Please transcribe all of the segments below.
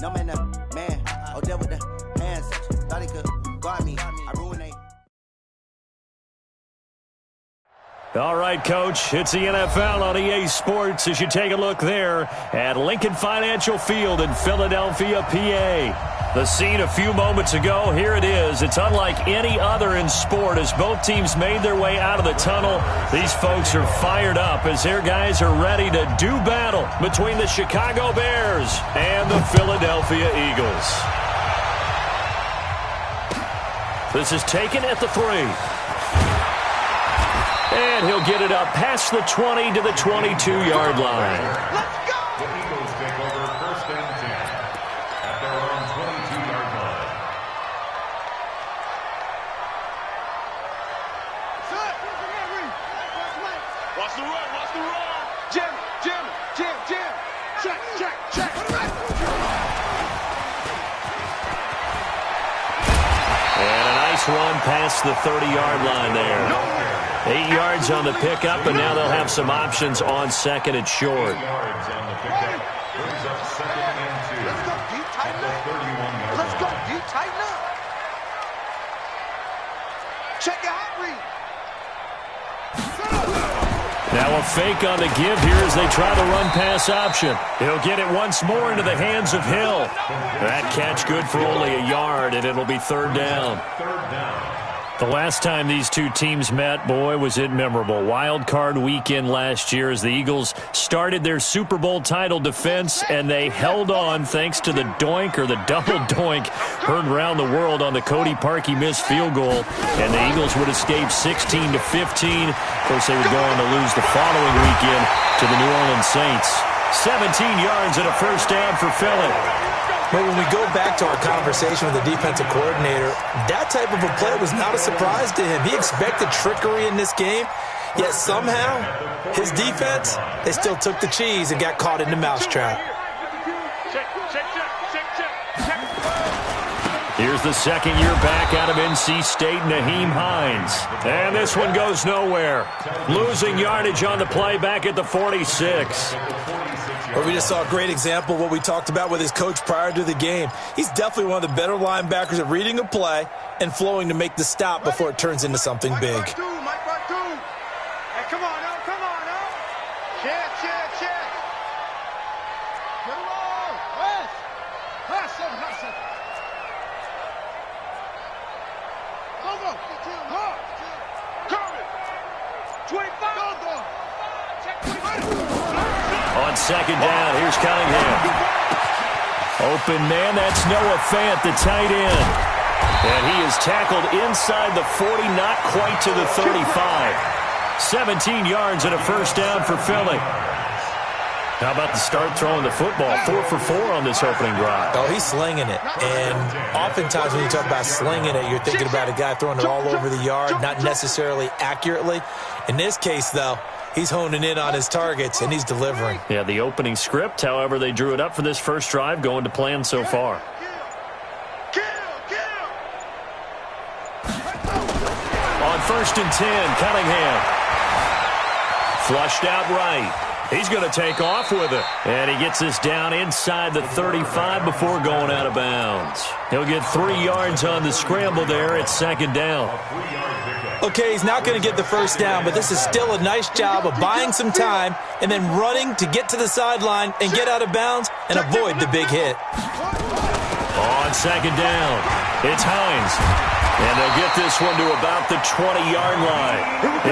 No man, man. Oh, there with the hands. Thought he could guard me. I ruined it. All right, Coach, it's the NFL on EA Sports as you take a look there at Lincoln Financial Field in Philadelphia, PA. The scene a few moments ago, here it is. It's unlike any other in sport as both teams made their way out of the tunnel. These folks are fired up as their guys are ready to do battle between the Chicago Bears and the Philadelphia Eagles. This is taken at the 3. And he'll get it up past the 20 to the 22-yard line. Let's go! The Eagles take over first and 10 at their own 22-yard line. Watch the run, watch the run. Jim. Check. And a nice run past the 30-yard line there. 8 yards on the pickup, and now they'll have some options on second and short. 8 yards on the pickup. Brings up second and 2. Let's go, deep, tighten up. 31-yard Let's go, line. deep, tighten up. Check your hot read. Now a fake on the give here as they try the run-pass option. He'll get it once more into the hands of Hill. That catch good for only a yard, and it'll be third down. Third down. The last time these two teams met, boy, was it memorable. Wild card weekend last year as the Eagles started their Super Bowl title defense, and they held on thanks to the doink or the double doink heard around the world on the Cody Parkey missed field goal, and the Eagles would escape 16-15. Of course, they would go on to lose the following weekend to the New Orleans Saints. 17 yards and a first down for Philly. But when we go back to our conversation with the defensive coordinator, that type of a play was not a surprise to him. He expected trickery in this game, yet somehow his defense, they still took the cheese and got caught in the mousetrap. Here's the second year back out of NC State, Naheem Hines. And this one goes nowhere. Losing yardage on the play back at the 46. But we just saw a great example of what we talked about with his coach prior to the game. He's definitely one of the better linebackers at reading a play and flowing to make the stop before it turns into something big. Hey, come on now. Check. Get along. Pass him. Go. Coming. 25. Go. Check 25. On second down, here's Cunningham. Open man, that's Noah Fant, the tight end. And he is tackled inside the 40, not quite to the 35. 17 yards and a first down for Philly. How about the start throwing the football? 4 for 4 on this opening drive. Oh, he's slinging it. And oftentimes when you talk about slinging it, you're thinking about a guy throwing it all over the yard, not necessarily accurately. In this case, though, he's honing in on his targets, and he's delivering. Yeah, the opening script, however, they drew it up for this first drive, going to plan so far. On first and 10, Cunningham. Flushed out right. He's going to take off with it. And he gets this down inside the 35 before going out of bounds. He'll get 3 yards on the scramble there at second down. Okay, he's not going to get the first down, but this is still a nice job of buying some time and then running to get to the sideline and get out of bounds and avoid the big hit. On second down, it's Hines. And they'll get this one to about the 20-yard line.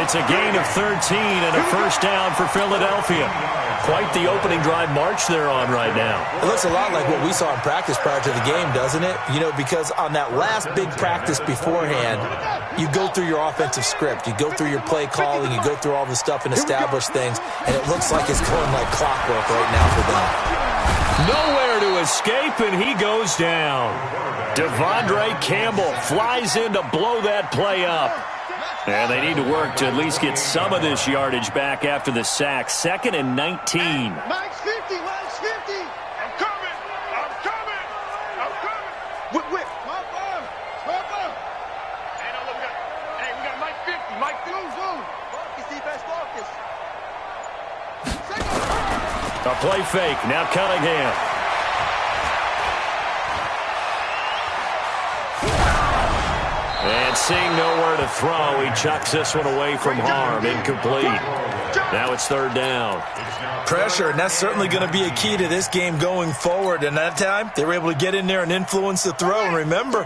It's a gain of 13 and a first down for Philadelphia. Quite the opening drive march they're on right now. It looks a lot like what we saw in practice prior to the game, doesn't it? You know, because on that last big practice beforehand, you go through your offensive script. You go through your play calling. You go through all the stuff and establish things. And it looks like it's going like clockwork right now for them. Nowhere to escape, and he goes down. Devondre Campbell flies in to blow that play up. And they need to work to at least get some of this yardage back after the sack. 2nd and 19. Max 50. I'm coming. Whip. Hey, no, look, we got Mike 50. Mike 50. Focus, defense, focus. A play fake. Now Cunningham. And seeing nowhere to throw, he chucks this one away from harm. Incomplete. Now it's third down. Pressure, and that's certainly going to be a key to this game going forward. And that time, they were able to get in there and influence the throw. And remember,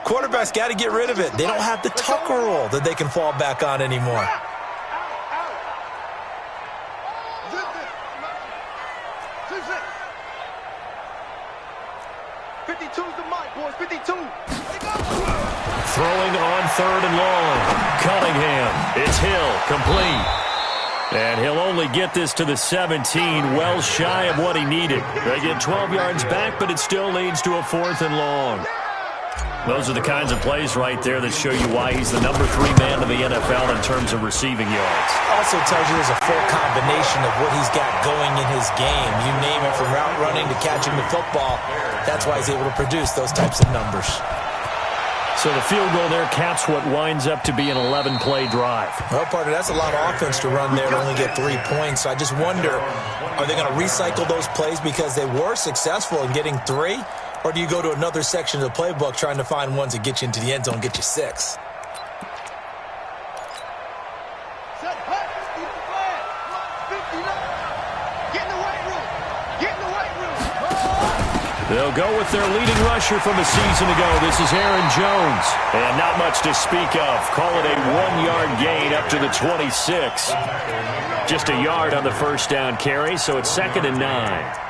quarterbacks got to get rid of it. They don't have the tucker roll that they can fall back on anymore. Throwing on third and long. Cunningham. It's Hill. Complete. And he'll only get this to the 17, well shy of what he needed. They get 12 yards back, but it still leads to a fourth and long. Those are the kinds of plays right there that show you why he's the number 3 man in the NFL in terms of receiving yards. Also tells you there's a full combination of what he's got going in his game. You name it, from route running to catching the football. That's why he's able to produce those types of numbers. So the field goal there caps what winds up to be an 11-play drive. Well, partner, that's a lot of offense to run there to only get 3 points. So I just wonder, are they going to recycle those plays because they were successful in getting 3? Or do you go to another section of the playbook trying to find ones that get you into the end zone and get you 6? They'll go with their leading rusher from a season ago. This is Aaron Jones. And not much to speak of. Call it a 1-yard gain up to the 26. Just a yard on the first down carry, so it's 2nd and 9.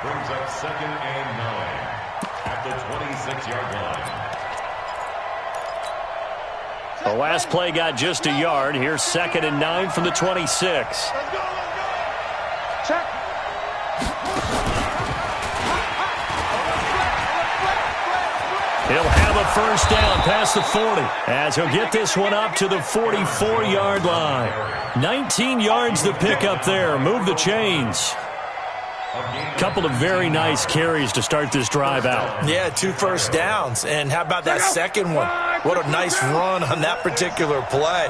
Brings up 2nd and 9 at the 26-yard line. The last play got just a yard. Here's 2nd and 9 from the 26. Let's go. Check. He'll have a first down past the 40 as he'll get this one up to the 44-yard line. 19 yards to pick up there. Move the chains. Couple of very nice carries to start this drive out. Yeah, 2 first downs. And how about that second one? What a nice run on that particular play.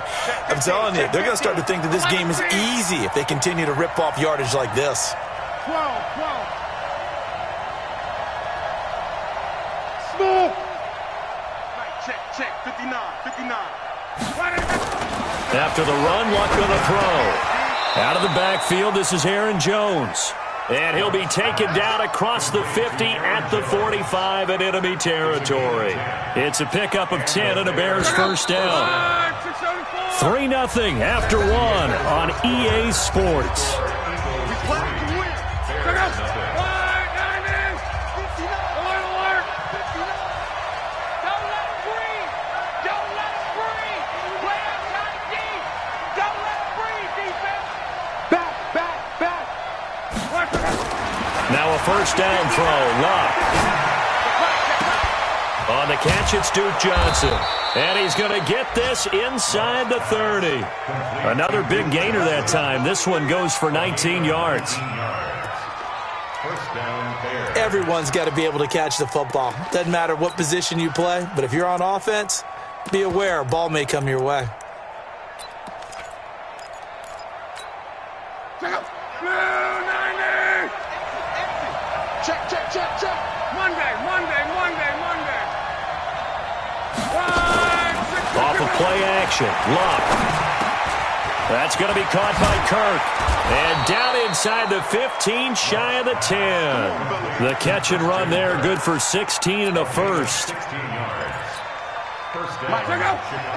I'm telling you, they're going to start to think that this game is easy if they continue to rip off yardage like this. 12. Smooth. Check. 59. After the run, Luck on the throw. Out of the backfield, this is Aaron Jones. And he'll be taken down across the 50 at the 45 in enemy territory. It's a pickup of 10 and a Bears first down. 3-0 after 1 on EA Sports. Now a first down throw. Luck. On the catch, it's Duke Johnson. And he's going to get this inside the 30. Another big gainer that time. This one goes for 19 yards. Everyone's got to be able to catch the football. Doesn't matter what position you play, but if you're on offense, be aware a ball may come your way. Check. Monday. Off of play action. Luck. That's going to be caught by Kirk. And down inside the 15, shy of the 10. The catch and run there, good for 16 and a first.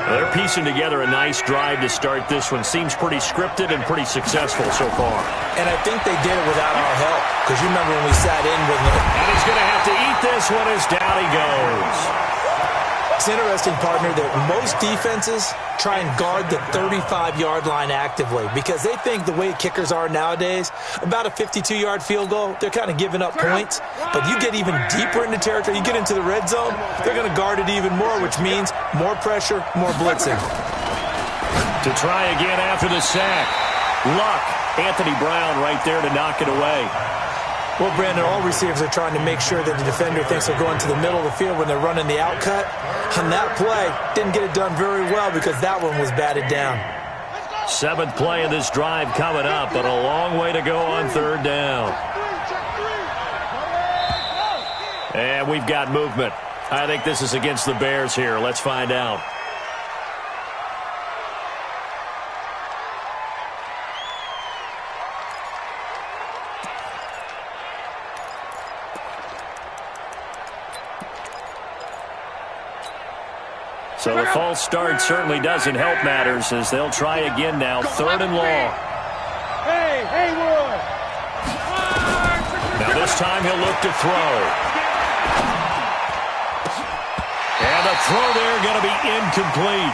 They're piecing together a nice drive to start this one. Seems pretty scripted and pretty successful so far. And I think they did it without our help. Because you remember when we sat in with them. And he's going to have to eat this one as down he goes. It's interesting, partner, that most defenses try and guard the 35-yard line actively because they think the way kickers are nowadays, about a 52-yard field goal, they're kind of giving up points. But you get even deeper into territory, you get into the red zone, they're going to guard it even more, which means more pressure, more blitzing. To try again after the sack. Luck. Anthony Brown right there to knock it away. Well, Brandon, all receivers are trying to make sure that the defender thinks they're going to the middle of the field when they're running the outcut. On that play, didn't get it done very well because that one was batted down. 7th play of this drive coming up, but a long way to go on third down. And we've got movement. I think this is against the Bears here. Let's find out. So the false start certainly doesn't help matters as they'll try again now, 3rd and long. Hey, Haywood! Now this time he'll look to throw. And the throw there going to be incomplete.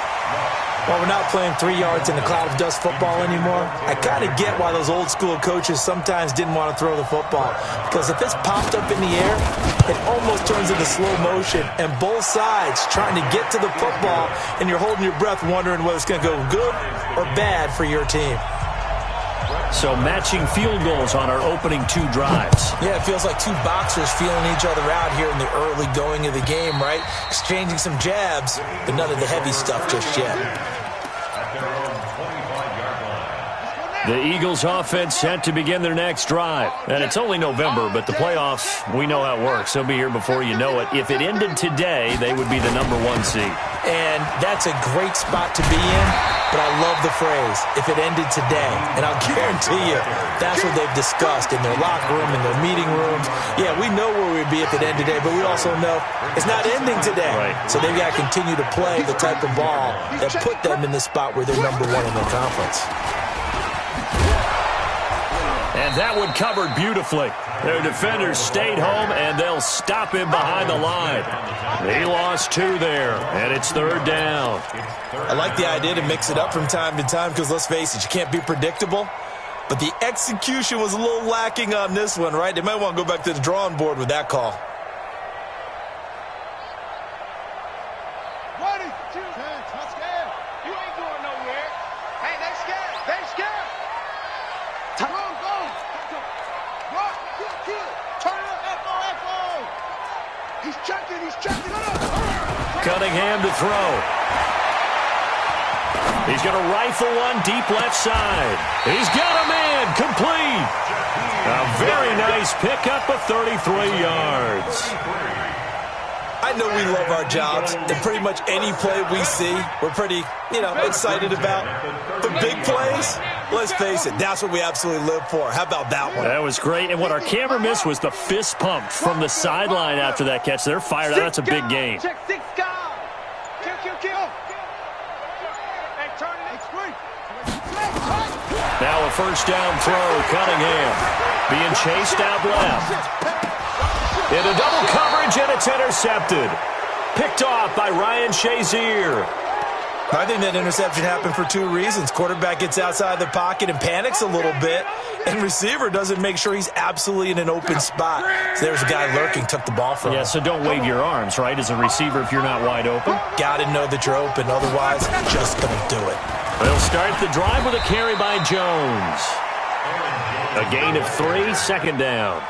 Well, we're not playing 3 yards in the cloud of dust football anymore. I kind of get why those old school coaches sometimes didn't want to throw the football. Because if it's popped up in the air, it almost turns into slow motion. And both sides trying to get to the football, and you're holding your breath wondering whether it's going to go good or bad for your team. So matching field goals on our opening 2 drives. Yeah, it feels like 2 boxers feeling each other out here in the early going of the game, right? Exchanging some jabs, but none of the heavy stuff just yet. The Eagles offense set to begin their next drive. And it's only November, but the playoffs, we know how it works. They'll be here before you know it. If it ended today, they would be the #1 seed. And that's a great spot to be in, but I love the phrase, if it ended today. And I'll guarantee you, that's what they've discussed in their locker room, in their meeting rooms. Yeah, we know where we'd be if it ended today, but we also know it's not ending today. Right. So they've got to continue to play the type of ball that put them in the spot where they're #1 in their conference. And that one covered beautifully. Their defenders stayed home, and they'll stop him behind the line. He lost 2 there, and it's 3rd down. I like the idea to mix it up from time to time because, let's face it, you can't be predictable. But the execution was a little lacking on this one, right? They might want to go back to the drawing board with that call. You ain't going nowhere. Hey, they scared. They scared. Go. Rock, kill. Turn it up, F-O. He's checking. Cunningham to throw. He's going to rifle one deep left side. He's got a man complete. A very nice pickup of 33 yards. I know we love our jobs, and pretty much any play we see, we're pretty, excited about. The big plays, let's face it, that's what we absolutely live for. How about that one? That was great, and what our camera missed was the fist pump from the sideline after that catch. They're fired out. That's a big gain. Check 6 guys. Kill. Hey, turn it. Now a first down throw, Cunningham. Being chased out left. Into double coverage, and it's intercepted. Picked off by Ryan Shazier. I think that interception happened for 2 reasons. Quarterback gets outside the pocket and panics a little bit, and receiver doesn't make sure he's absolutely in an open spot. So there's a guy lurking, took the ball from him. Yeah, so don't wave your arms, right, as a receiver if you're not wide open. Got to know that you're open, otherwise just going to do it. They'll start the drive with a carry by Jones. A gain of 3, 2nd down.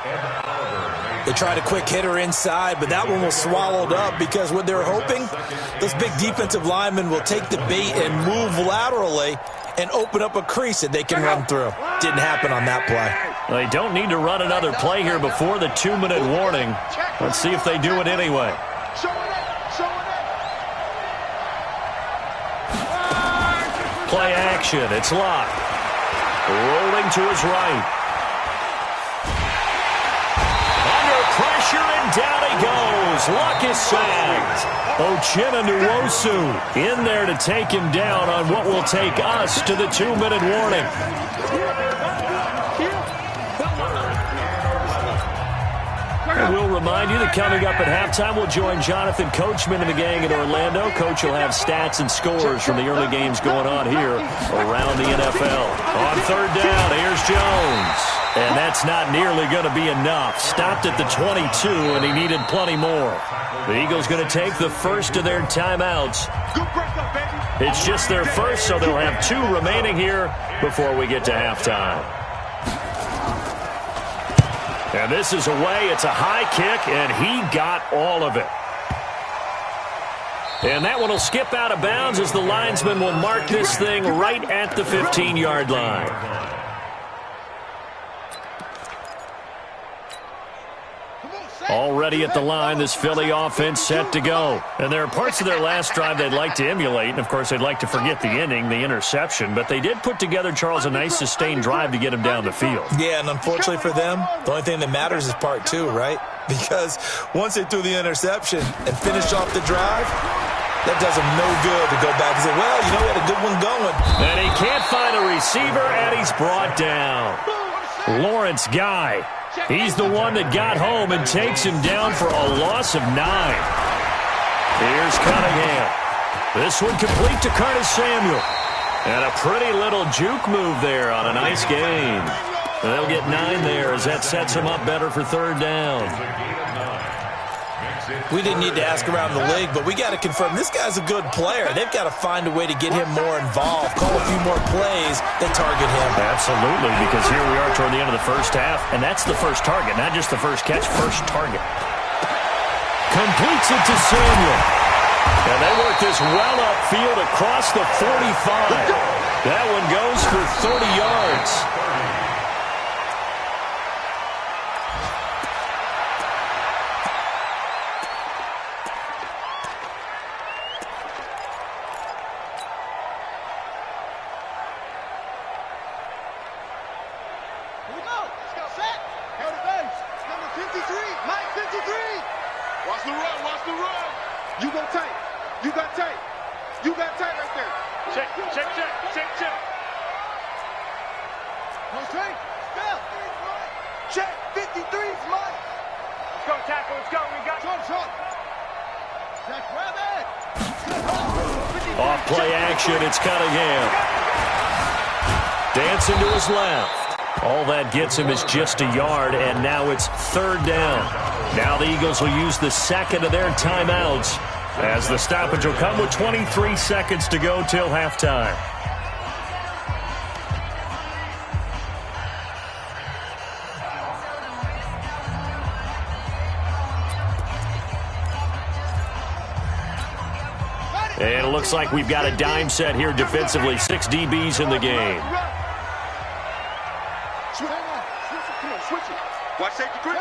They tried a quick hitter inside, but that one was swallowed up because what they're hoping, those big defensive linemen will take the bait and move laterally and open up a crease that they can run through. Didn't happen on that play. They don't need to run another play here before the 2-minute warning. Let's see if they do it anyway. Play action. It's locked. Rolling to his right. Pressure, and down he goes. Luck is sagged. Uchenna Nwosu in there to take him down on what will take us to the 2-minute warning. And we'll remind you that coming up at halftime, we'll join Jonathan Coachman and the gang in Orlando. Coach will have stats and scores from the early games going on here around the NFL. On 3rd down, here's Jones. And that's not nearly going to be enough. Stopped at the 22, and he needed plenty more. The Eagles going to take the first of their timeouts. It's just their first, so they'll have 2 remaining here before we get to halftime. And this is away. It's a high kick, and he got all of it. And that one will skip out of bounds as the linesman will mark this thing right at the 15-yard line. Already at the line, this Philly offense set to go. And there are parts of their last drive they'd like to emulate. And, of course, they'd like to forget the inning, the interception. But they did put together, Charles, a nice sustained drive to get him down the field. Yeah, and unfortunately for them, the only thing that matters is part 2, right? Because once they threw the interception and finished off the drive, That does him no good to go back and say, well, you know, we had a good one going. And he can't find a receiver, and he's brought down. Lawrence Guy. He's the one that got home and takes him down for a loss of 9. Here's Cunningham. This one complete to Curtis Samuel. And a pretty little juke move there on a nice gain. They'll get 9 there as that sets them up better for 3rd down. We didn't need to ask around the league, but we got to confirm this guy's a good player. They've got to find a way to get him more involved, call a few more plays that target him. Absolutely, because here we are toward the end of the first half, and that's the first target, not just the first catch, first target. Completes it to Samuel. And they work this well upfield across the 45. That one goes for 30 yards. Off play action, it's Cunningham. Dancing to his left. All that gets him is just a yard, and now it's 3rd down. Now the Eagles will use the second of their timeouts as the stoppage will come with 23 seconds to go till halftime. And it looks like we've got a dime set here defensively. 6 DBs in the game. Watch safety creeping.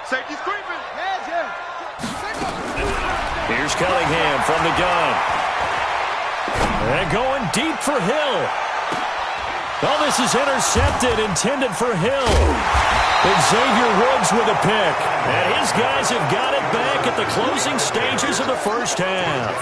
Safety's creeping. Here's Cunningham from the gun. And going deep for Hill. Oh, this is intercepted, intended for Hill. And Xavier Woods with a pick. And his guys have got it back at the closing stages of the first half.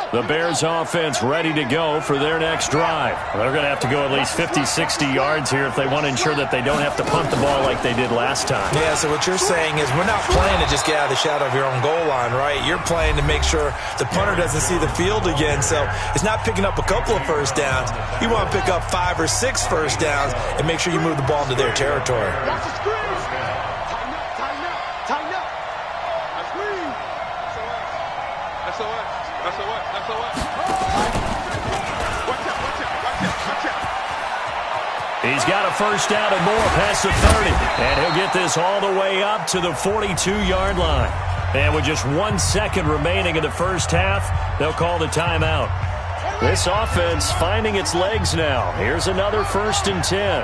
The Bears offense ready to go for their next drive. They're going to have to go at least 50, 60 yards here if they want to ensure that they don't have to punt the ball like they did last time. Yeah, so what you're saying is we're not playing to just get out of the shadow of your own goal line, right? You're playing to make sure the punter doesn't see the field again. So it's not picking up a couple of first downs. You want to pick up 5 or 6 first downs and make sure you move the ball into their territory. He's got a first down and more past the 30. And he'll get this all the way up to the 42-yard line. And with just 1 second remaining in the first half, they'll call the timeout. This offense finding its legs now. Here's another 1st and 10.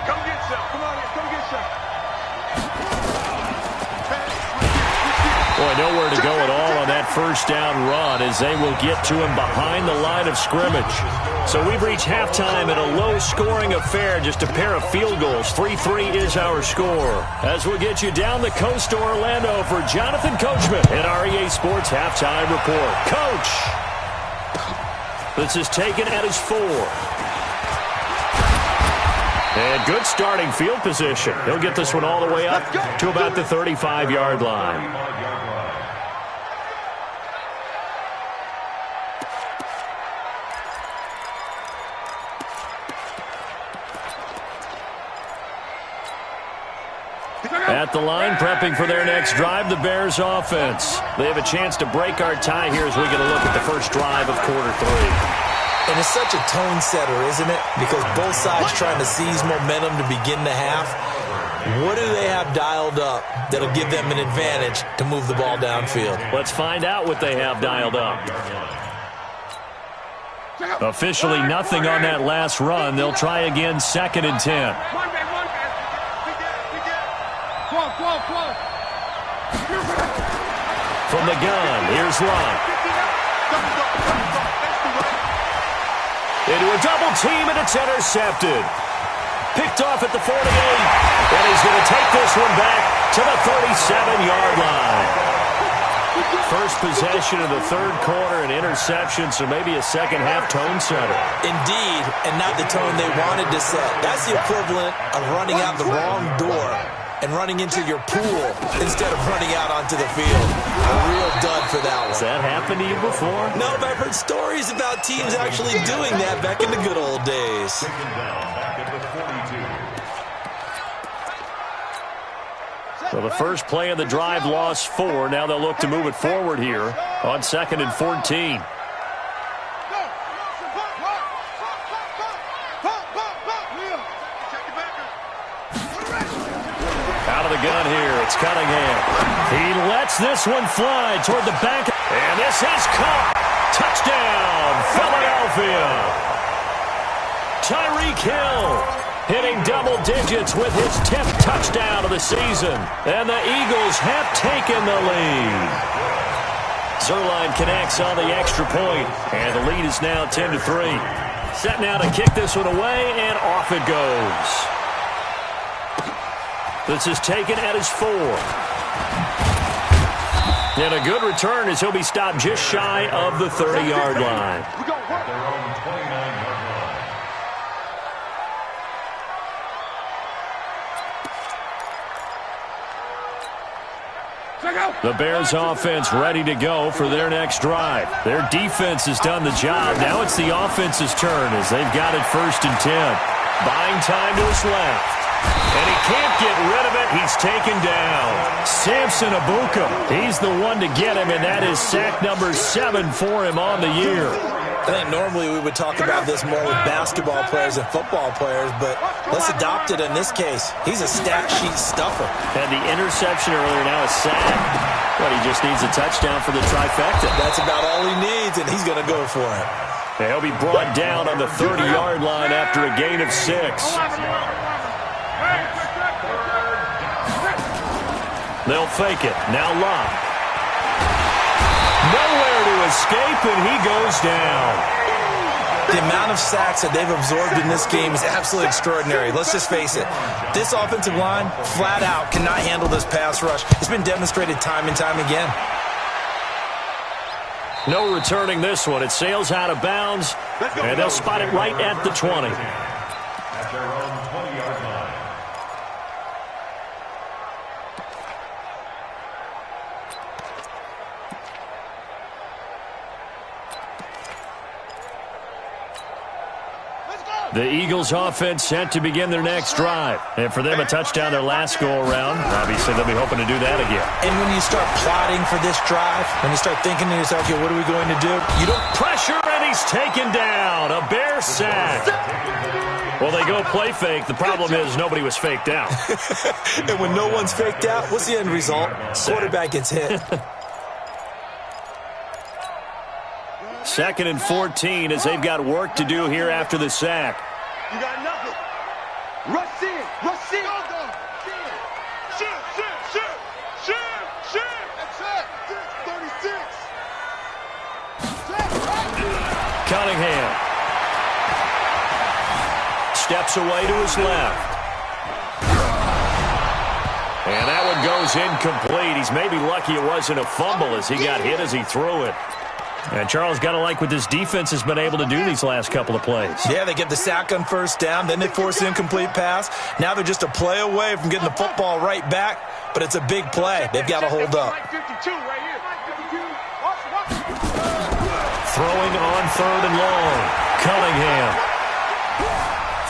Come get some. Come on in. Come get some. Boy, nowhere to go at all on that first down run as they will get to him behind the line of scrimmage. So we've reached halftime in a low-scoring affair, just a pair of field goals. 3-3 is our score. As we'll get you down the coast to Orlando for Jonathan Coachman in our EA Sports Halftime Report. Coach! This is taken at his 4. And good starting field position. He'll get this one all the way up to about the 35-yard line. At the line, prepping for their next drive, the Bears offense. They have a chance to break our tie here as we get a look at the first drive of quarter 3. And it's such a tone setter, isn't it? Because both sides trying to seize momentum to begin the half. What do they have dialed up that'll give them an advantage to move the ball downfield? Let's find out what they have dialed up. Officially nothing on that last run. They'll try again, 2nd and 10. From the gun, here's Lott. Into a double team, and it's intercepted. Picked off at the 48. And he's going to take this one back to the 37-yard line. First possession of the third quarter, an interception, so maybe a second-half tone setter. Indeed, and not the tone they wanted to set. That's the equivalent of running out the wrong door and running into your pool instead of running out onto the field. A real dud for that one. Has that happened to you before? No, but I've heard stories about teams actually doing that back in the good old days. Taken down back at the 42. So the first play of the drive lost 4. Now they'll look to move it forward here on 2nd and 14. Out of the gun here, it's Cunningham. He lets this one fly toward the back. And this is caught. Touchdown, Philadelphia. Tyreek Hill hitting double digits with his 10th touchdown of the season. And the Eagles have taken the lead. Zerline connects on the extra point, and the lead is now 10-3. Set now to kick this one away, and off it goes. This is taken at his 4. And a good return as he'll be stopped just shy of the 30-yard line. At their own 29-yard line. The Bears offense ready to go for their next drive. Their defense has done the job. Now it's the offense's turn as they've got it 1st and 10. Buying time to his left. And he can't get rid of it. He's taken down. Samson Abuka. He's the one to get him, and that is sack number 7 for him on the year. I think normally we would talk about this more with basketball players and football players, but let's adopt it in this case. He's a stat sheet stuffer. Had the interception earlier, now a sack. But he just needs a touchdown for the trifecta. That's about all he needs, and he's going to go for it. And he'll be brought down on the 30-yard line after a gain of 6. They'll fake it. Now Locke. Nowhere to escape, and he goes down. The amount of sacks that they've absorbed in this game is absolutely extraordinary. Let's just face it. This offensive line, flat out, cannot handle this pass rush. It's been demonstrated time and time again. No returning this one. It sails out of bounds, and they'll spot it right at the 20. At their own 20-yard line. The Eagles offense set to begin their next drive. And for them, a touchdown their last go-around. Obviously, they'll be hoping to do that again. And when you start plotting for this drive, when you start thinking to yourself, okay, what are we going to do? You don't Pressure, and he's taken down. A Bear sack. Well, they go play fake. The problem is nobody was faked out. And when no one's faked out, what's the end result? Quarterback gets hit. 2nd and 14 as they've got work to do here after the sack. You got nothing. Rush in. Rush in. Shoot, shoot, shoot. Shoot, shoot. That's it. 36. Cunningham steps away to his left. And that one goes incomplete. He's maybe lucky it wasn't a fumble as he got hit as he threw it. And Charles, got to like what this defense has been able to do these last couple of plays. Yeah, they get the sack on 1st down, then they force an incomplete pass. Now they're just a play away from getting the football right back, but it's a big play. They've got to hold up. Throwing on 3rd and long. Cunningham.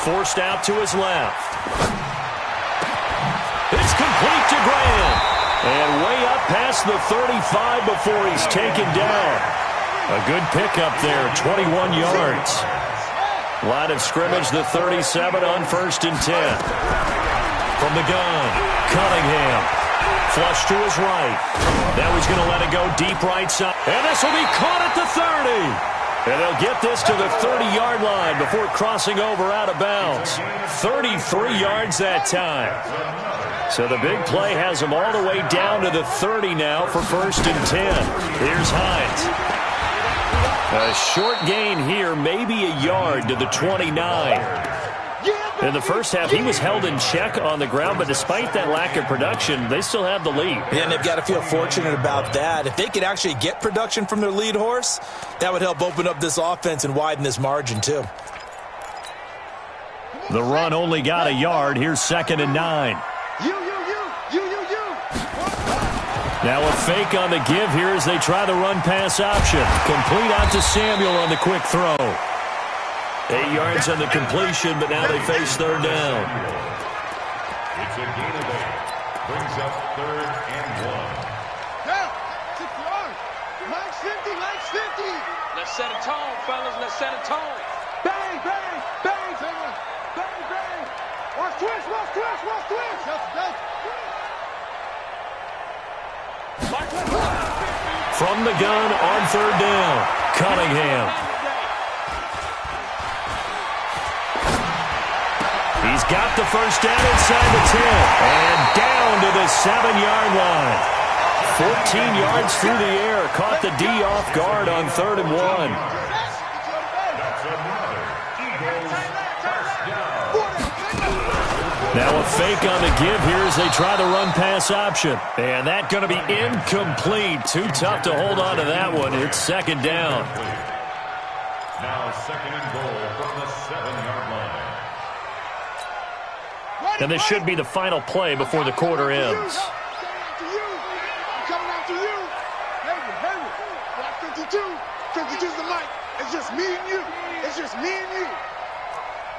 Forced out to his left. It's complete to Graham. And way up past the 35 before he's taken down. A good pickup there, 21 yards. Line of scrimmage, the 37 on 1st and 10. From the gun, Cunningham. Flush to his right. Now he's going to let it go deep right side. And this will be caught at the 30. And they'll get this to the 30-yard line before crossing over out of bounds. 33 yards that time. So the big play has them all the way down to the 30 now for 1st and 10. Here's Hines. A short gain here, maybe a yard to the 29. In the first half, he was held in check on the ground, but despite that lack of production, they still have the lead. Yeah, and they've got to feel fortunate about that. If they could actually get production from their lead horse, that would help open up this offense and widen this margin, too. The run only got a yard. Here's 2nd and 9. Now a fake on the give here as they try the run-pass option. Complete out to Samuel on the quick throw. 8 yards on the completion, but now they face 3rd down. It's a gain of 8. Brings up 3rd and 1. Now, 6 yards. Mike's 50, Mike's 50. Let's set a tone, fellas. Let's set a tone. Bang, bang, bang. Bang, bang. Watch twist, watch twist, watch twist. That's From the gun on 3rd down, Cunningham. He's got the first down inside the 10 and down to the 7-yard line. 14 yards through the air. Caught the D off guard on 3rd and 1. That's another Eagles first down. Now a fake on the give here as they try the run-pass option. And that's going to be incomplete. Too tough to hold on to that one. It's 2nd down. Now 2nd and goal from the 7-yard line. And this should be the final play before the quarter ends. Coming after you. Henry. Watch 52. 52's the mic. It's just me and you. It's just me and you.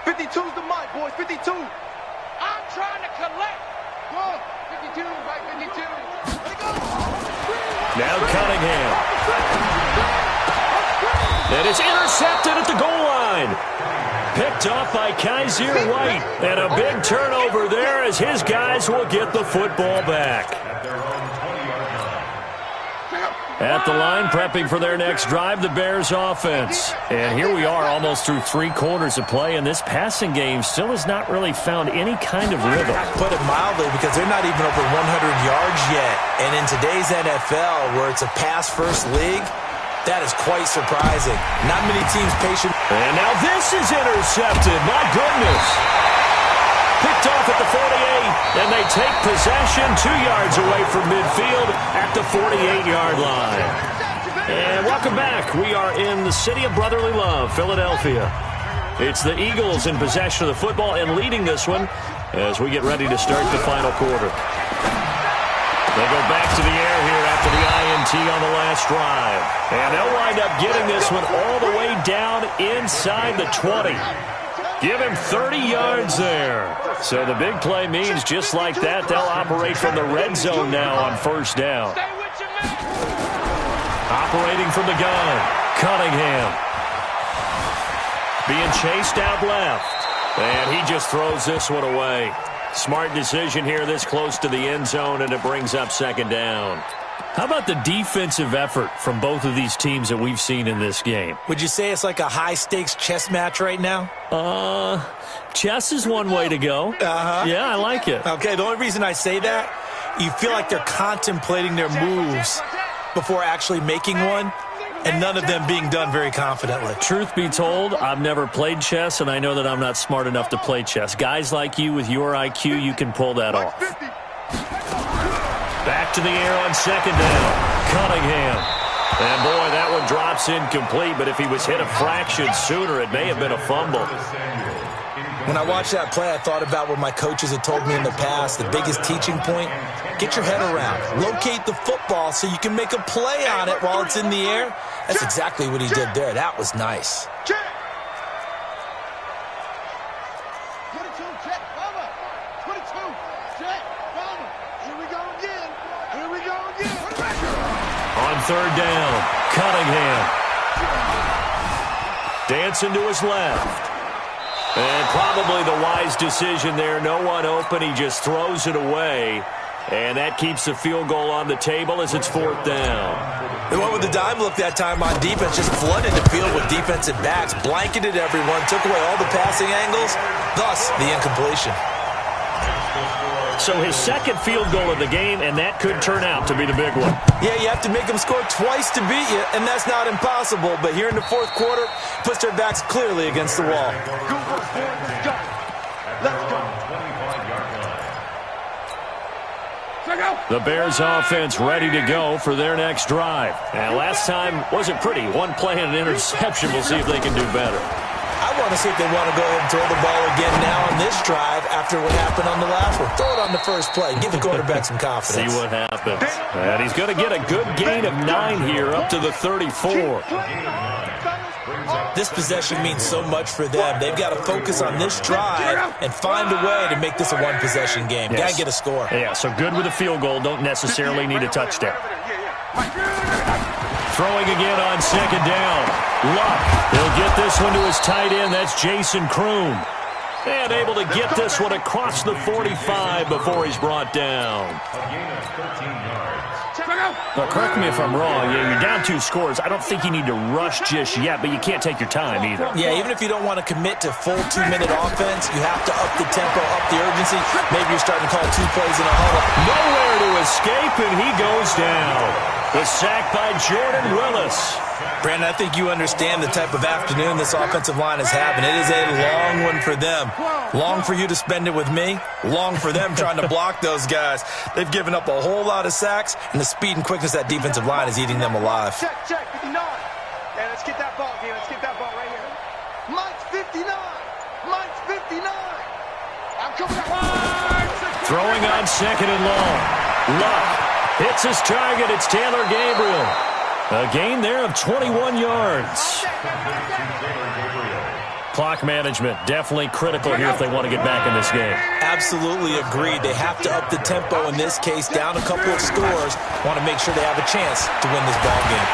52's the mic, boys. 52. I'm trying to collect. Go. 52, right 52. Now Cunningham. And it's intercepted at the goal line. Picked off by Kaiser White. And a big turnover there as his guys will get the football back. At their own 20-yard line. At the line, prepping for their next drive, the Bears offense. And here we are almost through 3 quarters of play, and this passing game still has not really found any kind of rhythm. Put it mildly, because they're not even over 100 yards yet. And in today's NFL, where it's a pass-first league, that is quite surprising. Not many teams patient. And now this is intercepted. My goodness. Picked off at the 48, and they take possession 2 yards away from midfield at the 48-yard line. And welcome back. We are in the city of brotherly love, Philadelphia. It's the Eagles in possession of the football and leading this one as we get ready to start the final quarter. They go back to the air here after the INT on the last drive. And they'll wind up getting this one all the way down inside the 20. Give him 30 yards there. So the big play means just like that, they'll operate from the red zone now on 1st down. Operating from the gun, Cunningham. Being chased out left. And he just throws this one away. Smart decision here this close to the end zone, and it brings up 2nd down. How about the defensive effort from both of these teams that we've seen in this game? Would you say it's like a high-stakes chess match right now? Chess is one way to go. Yeah, I like it. Okay, the only reason I say that, you feel like they're contemplating their moves before actually making one, and none of them being done very confidently. Truth be told, I've never played chess, and I know that I'm not smart enough to play chess. Guys like you with your IQ, you can pull that off. Back to the air on 2nd down. Cunningham. And, boy, that one drops incomplete, but if he was hit a fraction sooner, it may have been a fumble. When I watched that play, I thought about what my coaches had told me in the past. The biggest teaching point, get your head around. Locate the football so you can make a play on it while it's in the air. That's exactly what he did there. That was nice. On 3rd down, Cunningham. Dancing to his left. And probably the wise decision there. No one open. He just throws it away. And that keeps the field goal on the table as it's 4th down. They went with the dime look that time on defense. Just flooded the field with defensive backs. Blanketed everyone. Took away all the passing angles. Thus, the incompletion. So his 2nd field goal of the game, and that could turn out to be the big one. Yeah, you have to make them score twice to beat you, and that's not impossible. But here in the 4th quarter, puts their backs clearly against the wall. The Bears offense ready to go for their next drive. And last time wasn't pretty. One play and an interception. We'll see if they can do better. I want to see if they want to go ahead and throw the ball again now on this drive after what happened on the last one. Throw it on the first play. Give the quarterback some confidence. See what happens. And he's going to get a good gain of 9 here up to the 34. This possession means so much for them. They've got to focus on this drive and find a way to make this a one-possession game. Yes. Got to get a score. Yeah, so good with a field goal. Don't necessarily need a touchdown. Throwing again on second down. Luck. He'll get this one to his tight end. That's Jason Kroom. And able to get this one across the 45 before he's brought down. A gain of 13 yards. Now, correct me if I'm wrong. Yeah, you're down 2 scores. I don't think you need to rush just yet, but you can't take your time either. Yeah, even if you don't want to commit to full 2-minute offense, you have to up the tempo, up the urgency. Maybe you're starting to call 2 plays in a huddle. Nowhere to escape, and he goes down. The sack by Jordan Willis. Brandon, I think you understand the type of afternoon this offensive line is having. It is a long one for them. Long for you to spend it with me. Long for them trying to block those guys. They've given up a whole lot of sacks, and the speed and quickness of that defensive line is eating them alive. Check, 59. Yeah, let's get that ball, here. Let's get that ball right here. Mike's 59. Mike's 59. I'm coming up. Throwing on second and long. Luck hits his target. It's Taylor Gabriel. A gain there of 21 yards. Clock management definitely critical here if they want to get back in this game. Absolutely agreed. They have to up the tempo in this case, down a couple of scores. Want to make sure they have a chance to win this ball game.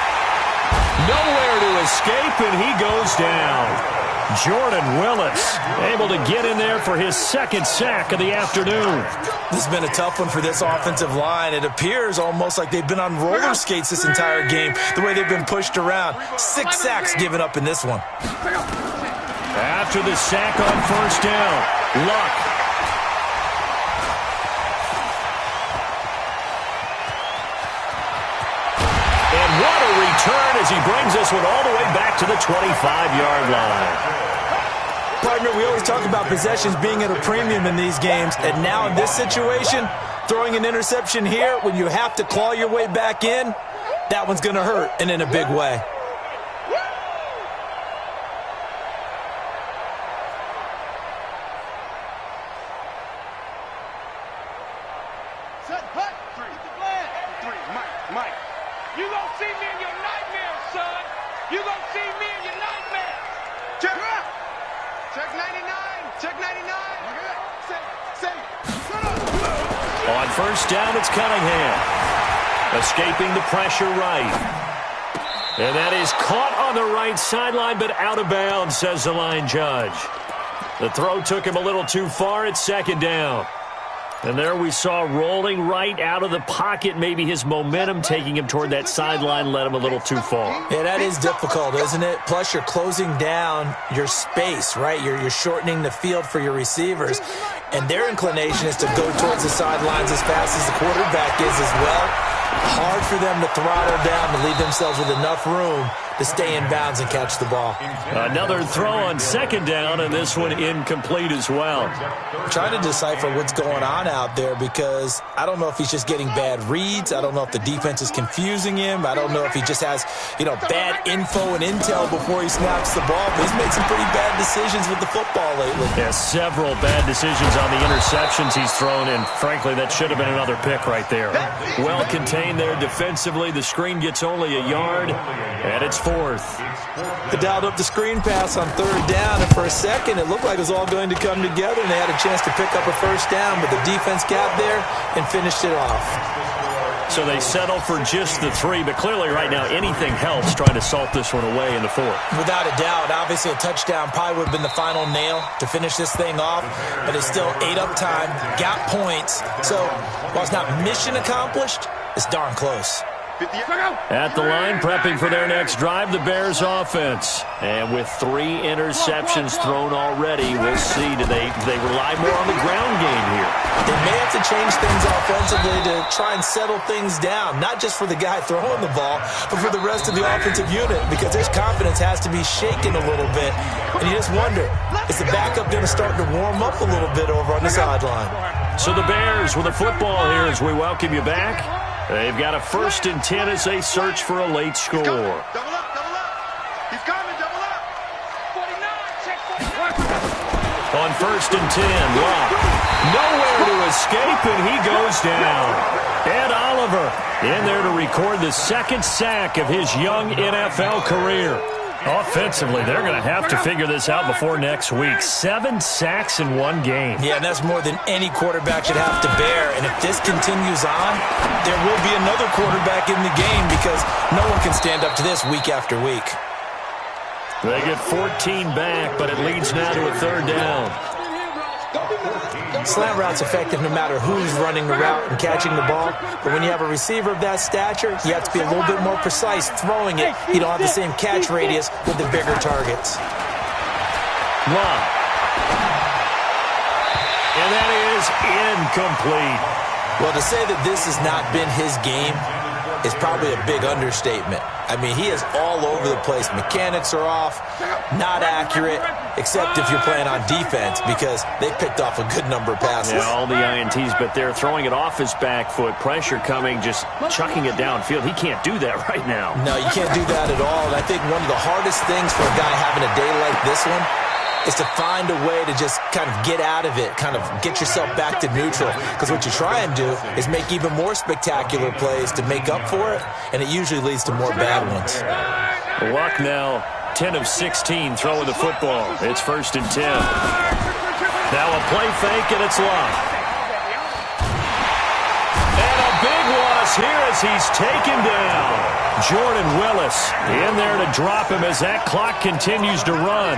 Nowhere to escape, and he goes down. Jordan Willis able to get in there for his second sack of the afternoon. This has been a tough one for this offensive line. It appears almost like they've been on roller skates this entire game, the way they've been pushed around. 6 sacks given up in this one. After the sack on first down, Luck. And what a return as he brings this one all the way back to the 25-yard line. Partner, we always talk about possessions being at a premium in these games, and now in this situation, throwing an interception here when you have to claw your way back in, that one's going to hurt, and in a big way. Mike. You gonna see me in your nightmares, son. You gonna see me in your nightmares. Check 99. Check 99. On first down, it's Cunningham. Escaping the pressure right. And that is caught on the right sideline, but out of bounds, says the line judge. The throw took him a little too far. It's second down. And there we saw rolling right out of the pocket. Maybe his momentum taking him toward that sideline led him a little too far. Yeah, that is difficult, isn't it? Plus, you're closing down your space, right? You're shortening the field for your receivers. And their inclination is to go towards the sidelines as fast as the quarterback is as well. Hard for them to throttle down to leave themselves with enough room to stay in bounds and catch the ball. Another throw on second down, and this one incomplete as well. I'm trying to decipher what's going on out there because I don't know if he's just getting bad reads. I don't know if the defense is confusing him. I don't know if he just has, bad info and intel before he snaps the ball. But he's made some pretty bad decisions with the football lately. Yeah, several bad decisions on the interceptions he's thrown, and frankly, that should have been another pick right there. Well contained there defensively. The screen gets only a yard, and it's fourth. They dialed up the screen pass on third down, and for a second, it looked like it was all going to come together, and they had a chance to pick up a first down, but the defense got there and finished it off. So they settle for just the 3, but clearly right now anything helps trying to salt this one away in the fourth. Without a doubt, obviously a touchdown probably would have been the final nail to finish this thing off, but it's still ate up time, got points. So while it's not mission accomplished, it's darn close. At the line, prepping for their next drive, the Bears offense. And with 3 interceptions thrown already, we'll see, do they rely more on the ground game here? They may have to change things offensively to try and settle things down, not just for the guy throwing the ball, but for the rest of the offensive unit, because his confidence has to be shaken a little bit. And you just wonder, is the backup going to start to warm up a little bit over on the sideline? So the Bears with a football here as we welcome you back. They've got a 1st and 10 as they search for a late score. Double up, double up. He's coming, double up. 49, check 49. On 1st and 10, Locke. Nowhere to escape, and he goes down. Ed Oliver in there to record the 2nd sack of his young NFL career. Offensively, they're going to have to figure this out before next week. 7 sacks in 1 game. Yeah, and that's more than any quarterback should have to bear. And if this continues on, there will be another quarterback in the game because no one can stand up to this week after week. They get 14 back, but it leads now to a 3rd down. Slant route's effective no matter who's running the route and catching the ball. But when you have a receiver of that stature, you have to be a little bit more precise throwing it. You don't have the same catch radius with the bigger targets. Long. And that is incomplete. Well, to say that this has not been his game is probably a big understatement. I mean, he is all over the place. Mechanics are off, not accurate, except if you're playing on defense because they picked off a good number of passes. Yeah, all the INTs, but they're throwing it off his back foot. Pressure coming, just chucking it downfield. He can't do that right now. No, you can't do that at all. And I think one of the hardest things for a guy having a day like this one is to find a way to just kind of get out of it, kind of get yourself back to neutral. Because what you try and do is make even more spectacular plays to make up for it, and it usually leads to more bad ones. Luck now, 10 of 16 throwing the football. It's 1st and 10. Now a play fake, and it's Luck. And a big loss here as he's taken down. Jordan Willis in there to drop him as that clock continues to run.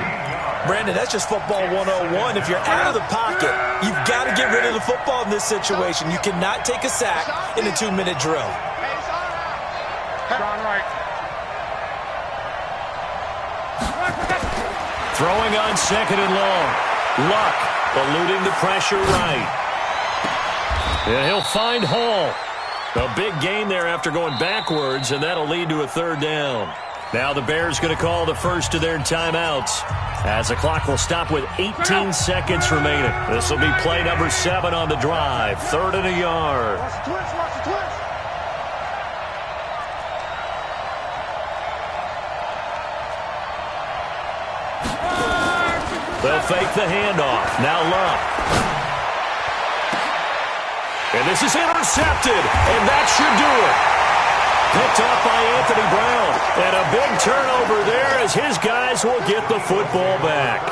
Brandon, that's just football 101. If you're out of the pocket, you've got to get rid of the football in this situation. You cannot take a sack in a 2-minute drill. Throwing on 2nd and long. Luck eluding the pressure right. And he'll find Hall. A big gain there after going backwards, and that'll lead to a 3rd down. Now the Bears going to call the first of their timeouts as the clock will stop with 18 seconds remaining. This will be play number 7 on the drive. 3rd and a yard. Watch the twist, watch the twist. They'll fake the handoff. Now Luck. And this is intercepted, and that should do it. Picked off by Anthony Brown. And a big turnover there as his guys will get the football back.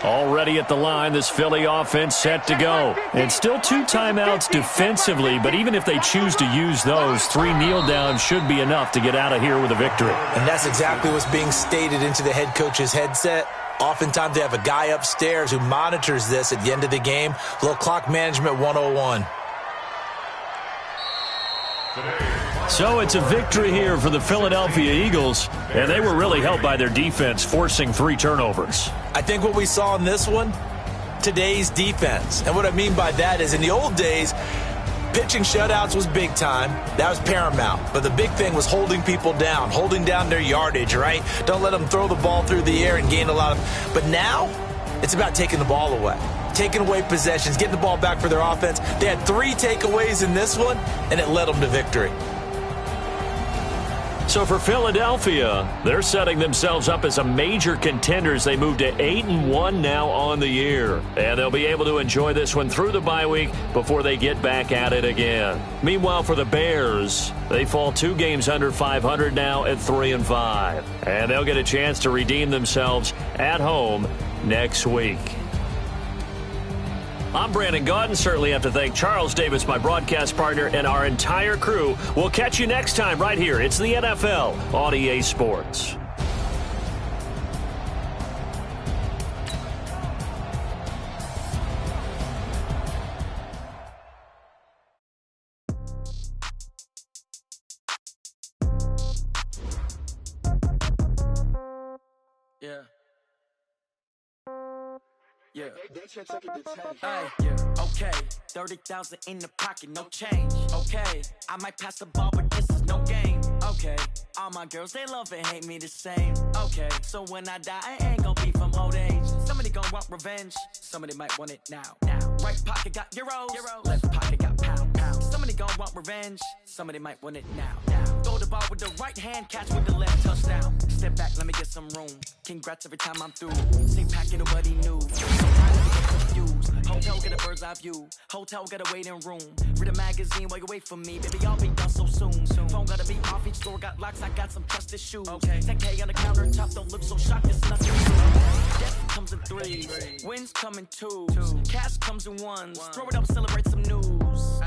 Already at the line, this Philly offense set to go. And still 2 timeouts defensively, but even if they choose to use those, 3 kneel downs should be enough to get out of here with a victory. And that's exactly what's being stated into the head coach's headset. Oftentimes they have a guy upstairs who monitors this at the end of the game. A little clock management 101. So it's a victory here for the Philadelphia Eagles, and they were really helped by their defense, forcing 3 turnovers. I think what we saw in this one, today's defense. And what I mean by that is in the old days, pitching shutouts was big time. That was paramount. But the big thing was holding people down, holding down their yardage, right? Don't let them throw the ball through the air and gain a lot of... But now, it's about taking the ball away. Taking away possessions, getting the ball back for their offense. They had 3 takeaways in this one, and it led them to victory. So for Philadelphia, they're setting themselves up as a major contender as they move to 8-1 now on the year. And they'll be able to enjoy this one through the bye week before they get back at it again. Meanwhile, for the Bears, they fall 2 games under 500 now at 3-5. And they'll get a chance to redeem themselves at home next week. I'm Brandon Gaudin. Certainly have to thank Charles Davis, my broadcast partner, and our entire crew. We'll catch you next time right here. It's the NFL on EA Sports. Yeah. Yeah. Hey, okay, 30,000 in the pocket, no change. Okay, I might pass the ball, but this is no game. Okay, all my girls, they love and hate me the same. Okay, so when I die, I ain't gon' be from old age. Somebody gon' want revenge, somebody might want it now. Right pocket got euros, left pocket got pound. Somebody gon' want revenge, somebody might want it now. Throw the ball with the right hand, catch with the left, touchdown. Step back, let me get some room. Congrats every time I'm through. Same packet, nobody knew. Sometimes I get confused. Hotel get a bird's eye view. Hotel got a waiting room. Read a magazine while you wait for me. Baby, I'll be done so soon. Phone gotta be off, each store got locks. I got some trusted shoes. 10K on the countertop, don't look so shocked, it's nothing new. Death comes in threes. Wins come in twos. Cash comes in ones. Throw it up, celebrate some news.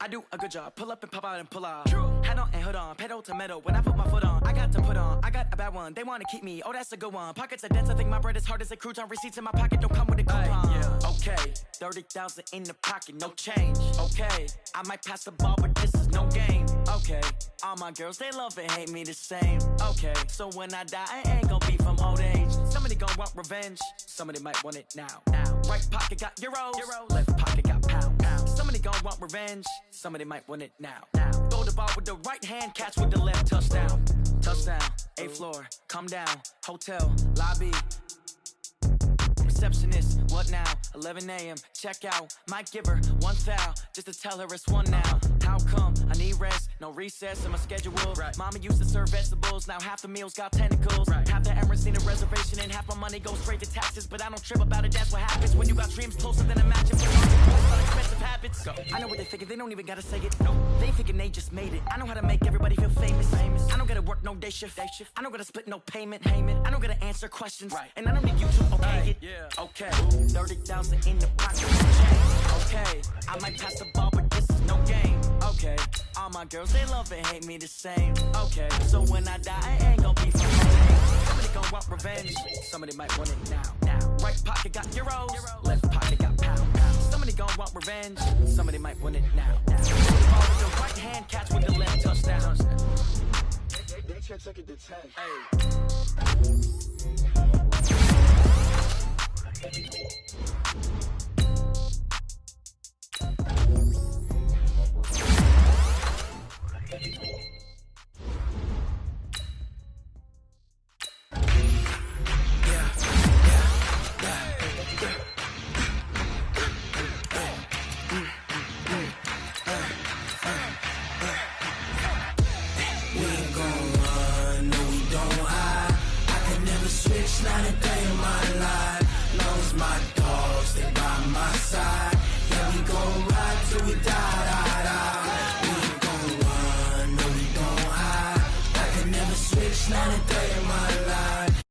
I do a good job, pull up and pop out and pull out. Head on and hood on, pedal to metal. When I put my foot on, I got to put on. I got a bad one, they wanna keep me. Oh, that's a good one. Pockets are dense, I think my bread is hard as a crouton. Receipts in my pocket don't come with a coupon. Okay, 30,000 in the pocket, no change. Okay, I might pass the ball, but this is no game. Okay, all my girls, they love and hate me the same. Okay, so when I die, I ain't gon' be from old age. Somebody gon' want revenge, somebody might want it now. Right pocket got euros, left pocket got pound. Somebody gon' want revenge, somebody might want it now. Throw the ball with the right hand, catch with the left, touchdown. Touchdown, 8th floor, come down, hotel, lobby. Receptionist, what now? 11 a.m., check out. Might give her one foul, just to tell her it's one now. How come? I need rest, no recess in my schedule. Mama used to serve vegetables, now half the meals got tentacles. Half the Emirates need a reservation and half my money goes straight to taxes. But I don't trip about it, that's what happens when you got dreams closer than imagine. Expensive habits. I know what they thinking, they don't even gotta say it. No, they thinking they just made it. I know how to make everybody feel famous. I don't gotta work no day shift. I don't gotta split no payment. I don't gotta answer questions, and I don't need you to okay it. Okay, 30,000 in the pocket, okay, I might pass the ball, but this is no game. Okay, all my girls, they love and hate me the same. Okay, so when I die, I ain't gon' be from home. Somebody gon' want revenge, somebody might want it now. Right pocket got euros, left pocket got pound. Somebody gon' want revenge, somebody might want it now. Ball with the right hand, catch with the left, touchdown. They check it to 10. Not a day in my life, long as my dogs, they by my side. Yeah, we gon'